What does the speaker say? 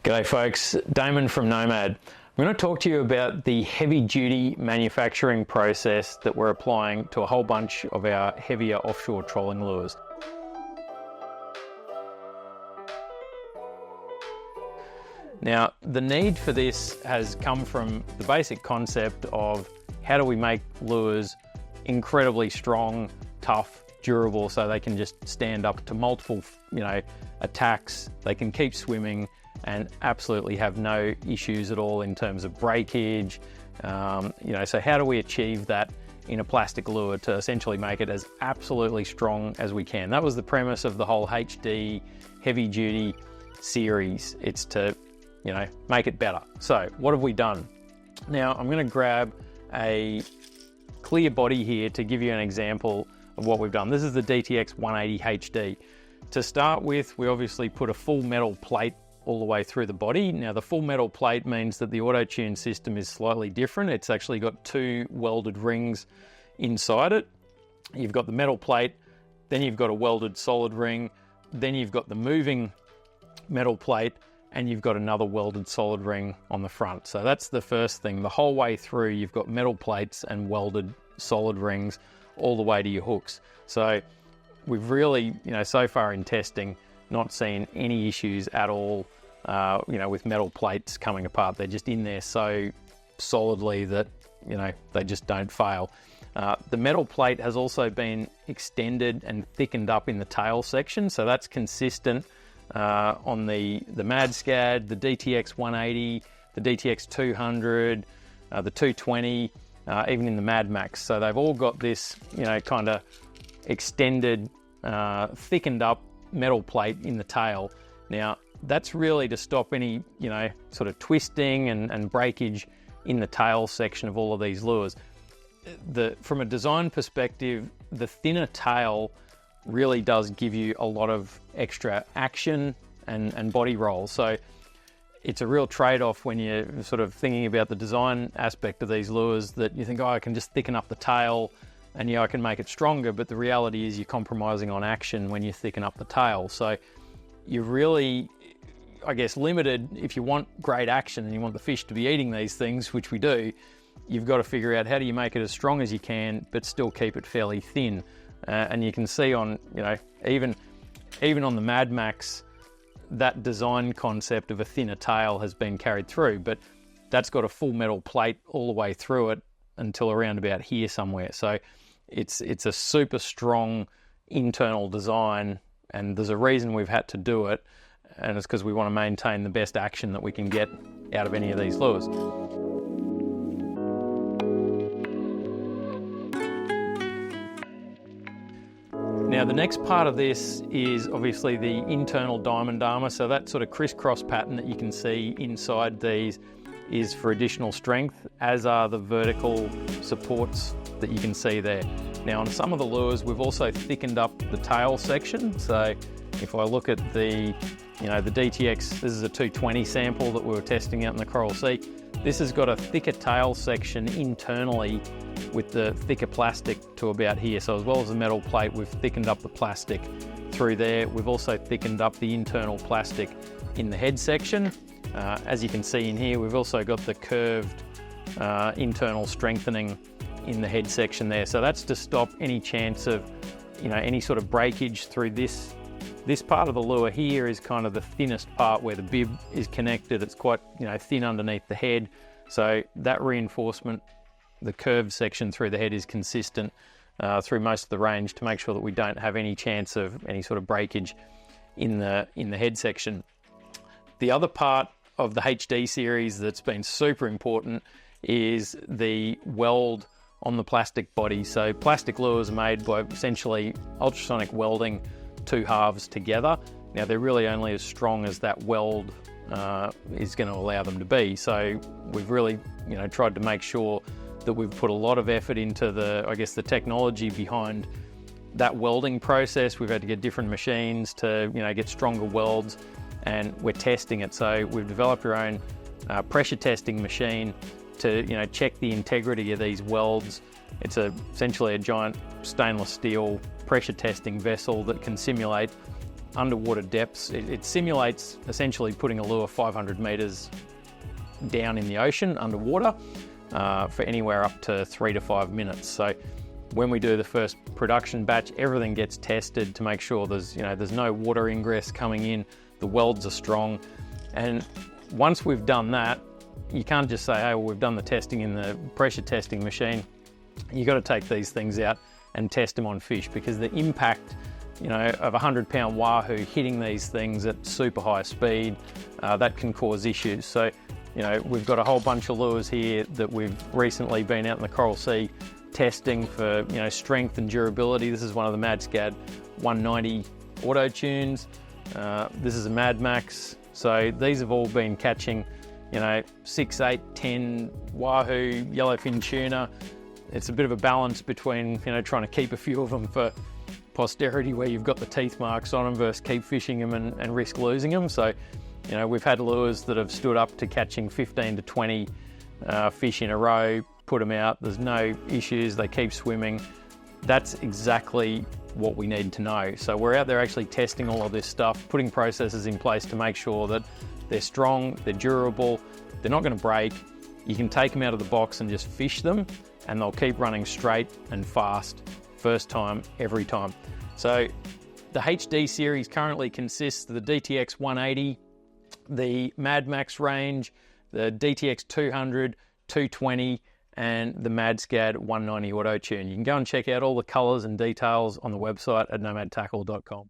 G'day folks, Damon from Nomad. I'm going to talk to you about the heavy duty manufacturing process that we're applying to a whole bunch of our heavier offshore trolling lures. Now, the need for this has come from the basic concept of how do we make lures incredibly strong, tough, durable, so they can just stand up to multiple, attacks, they can keep swimming and absolutely have no issues at all in terms of breakage. So how do we achieve that in a plastic lure to essentially make it as absolutely strong as we can? That was the premise of the whole HD Heavy Duty series. It's to, make it better. So what have we done? Now I'm going to grab a clear body here to give you an example of what we've done. This is the DTX180 HD. To start with, we obviously put a full metal plate all the way through the body. Now the full metal plate means that the Autotune system is slightly different. It's actually got two welded rings inside it. You've got the metal plate, then you've got a welded solid ring, then you've got the moving metal plate, and you've got another welded solid ring on the front. So that's the first thing. The whole way through, you've got metal plates and welded solid rings all the way to your hooks. So we've really, so far in testing, not seen any issues at all, with metal plates coming apart. They're just in there so solidly that, they just don't fail. The metal plate has also been extended and thickened up in the tail section, so that's consistent on the MadScad, the DTX180, the DTX200, the 220, even in the Madmacs. So they've all got this, kind of extended, thickened up metal plate in the tail. Now that's really to stop any, sort of twisting and breakage in the tail section of all of these lures. From a design perspective, the thinner tail really does give you a lot of extra action and body roll. So it's a real trade-off when you're sort of thinking about the design aspect of these lures, that you think, oh, I can just thicken up the tail and I can make it stronger, but the reality is you're compromising on action when you thicken up the tail. So you're really, limited. If you want great action and you want the fish to be eating these things, which we do, you've got to figure out how do you make it as strong as you can, but still keep it fairly thin. And you can see on, even on the Madmacs, that design concept of a thinner tail has been carried through, but that's got a full metal plate all the way through it until around about here somewhere. So it's a super strong internal design, and there's a reason we've had to do it, and it's because we want to maintain the best action that we can get out of any of these lures. Now the next part of this is obviously the internal diamond armour. So that sort of crisscross pattern that you can see inside these is for additional strength, as are the vertical supports that you can see there. Now on some of the lures, we've also thickened up the tail section. So if I look at the DTX, this is a 220 sample that we were testing out in the Coral Sea. This has got a thicker tail section internally with the thicker plastic to about here. So as well as the metal plate, we've thickened up the plastic through there. We've also thickened up the internal plastic in the head section. As you can see in here, we've also got the curved internal strengthening in the head section there. So that's to stop any chance of, any sort of breakage through this. This part of the lure here is kind of the thinnest part where the bib is connected. It's quite, thin underneath the head. So that reinforcement, the curved section through the head, is consistent through most of the range to make sure that we don't have any chance of any sort of breakage in the head section. The other part of the HD series that's been super important is the weld on the plastic body. So plastic lures are made by essentially ultrasonic welding two halves together. Now they're really only as strong as that weld is going to allow them to be. So we've really, tried to make sure that we've put a lot of effort into the technology behind that welding process. We've had to get different machines to, get stronger welds, and we're testing it. So we've developed our own pressure testing machine to, check the integrity of these welds. It's essentially a giant stainless steel pressure testing vessel that can simulate underwater depths. It simulates essentially putting a lure 500 meters down in the ocean underwater for anywhere up to 3 to 5 minutes. So when we do the first production batch, everything gets tested to make sure there's no water ingress coming in, the welds are strong. And once we've done that, you can't just say, hey, well, we've done the testing in the pressure testing machine. You got to take these things out and test them on fish, because the impact of a 100-pound wahoo hitting these things at super high speed, that can cause issues. So we've got a whole bunch of lures here that we've recently been out in the Coral Sea testing for strength and durability. This is one of the Madmacs 190 Autotunes. This is a Madmacs. So these have all been catching 6, 8, 10 wahoo, yellowfin tuna. It's a bit of a balance between trying to keep a few of them for posterity where you've got the teeth marks on them versus keep fishing them and risk losing them. So we've had lures that have stood up to catching 15 to 20 fish in a row, put them out, there's no issues, they keep swimming. That's exactly what we need to know. So we're out there actually testing all of this stuff, putting processes in place to make sure that they're strong, they're durable, they're not going to break. You can take them out of the box and just fish them, and they'll keep running straight and fast, first time, every time. So the HD series currently consists of the DTX 180, the Madmacs range, the DTX 200, 220, and the Madmacs 190 Autotune. You can go and check out all the colours and details on the website at nomadtackle.com.